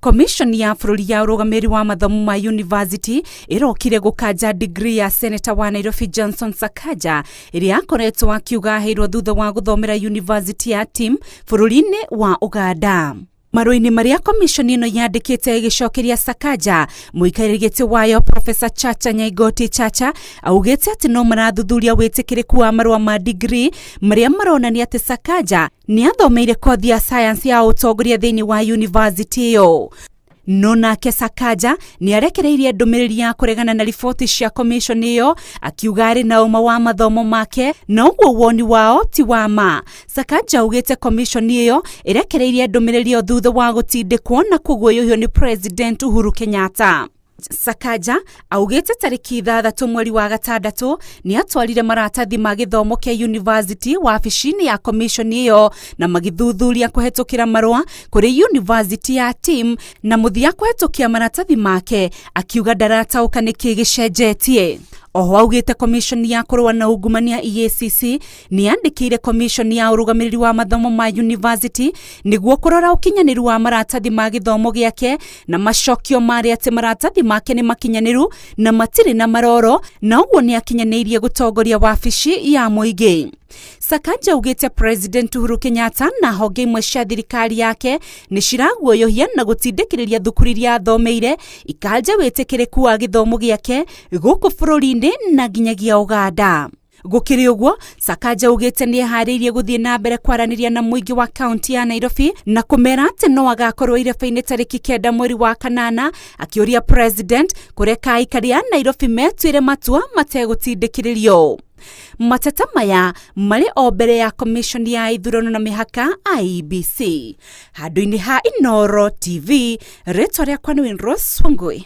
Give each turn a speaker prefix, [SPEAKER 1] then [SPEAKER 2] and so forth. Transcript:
[SPEAKER 1] Commission ya bũrũri ya ũrũgamĩrĩri wa mathomo ma university ĩrokire gũkanja degree ya Senator wa Nairobi Johnson Sakaja ĩrĩa akoretwo akiuga aheirwo thutha wa gũthomera university ya TIM bũrũri-inĩ wa Uganda. Marũinĩ marĩa commission ĩno yandĩkĩte ĩgĩcokeria Sakaja, mũikarĩri gĩtĩ wayo Professor Chacha Nyaigoti Chacha augĩte atĩ no marathuthuria wĩtĩkĩrĩku wa marũa ma degree marĩa maronania atĩ Sakaja nĩ athomeire kothi ya science ya ũtongoria thĩinĩ wa university ĩyo. No nake Sakaja nĩ arekereirie ndũmĩrĩri ya kũregana na riboti cia commission ĩyo, akiuga arĩ na ũma wa mathomo make na ũguo woni wao ti wa ma. Sakaja augĩte commission ĩyo ĩrekereirie ndũmĩrĩri ĩyo thutha wa gũtindĩkwo na kũguoyohio nĩ President Uhuru Kenyatta. Sakaja augĩte tarĩki 6 mweri wa gatandatũ nĩ atwarire maratathi ma gĩthomo kĩa university wabici-inĩ ya commission ĩyo na magĩthuthuria kũhetũkĩra marũa kũrĩ university ya TIM na mũthia kũhetũkia maratathi make, akiuga ndarataũka nĩkĩ gĩcenjetie. Oho augĩte commission ya kũrũa na ungumania EACC nĩ yandĩkĩire commission ya ũrũgamĩrĩri wa mathomo ma university nĩguo kũrora ũkinyanĩru wa maratathi ma gĩthomo gĩake na macokio marĩ atĩ maratathi make nĩ makinyanĩru na matirĩ na maroro na ũguo nĩ akinyanĩirie gũtongoria wabici ya mũingĩ. Sakaja augĩte President Uhuru Kenyatta na honge imwe cia thirikari yake nĩ ciraguoyohia na gũtindĩkĩrĩria thukuru iria athomeire ikanja wĩtĩkĩrĩku wa gĩthomo gĩake gũkũ bũrũri-inĩ na nginyagia Uganda. Gũkĩrĩ ũguo, Sakaja augĩte nĩ eharĩirie gũthiĩ na mbere kwaranĩria na mũingĩ wa kaunti ya Nairobi na kũmera atĩ no agakorwo ireba-inĩ tarĩki 9 mweri wa kanana, akĩũria President kũreka aikari a Nairobi metuĩre matua mategũtindĩkĩrĩrio. Mateta maya marĩ o mbere ya commission ya ithurano na mĩhaka IEBC. Handũ-inĩ ha Inooro TV, rĩtwa rĩakwa nĩ Rose Wangui.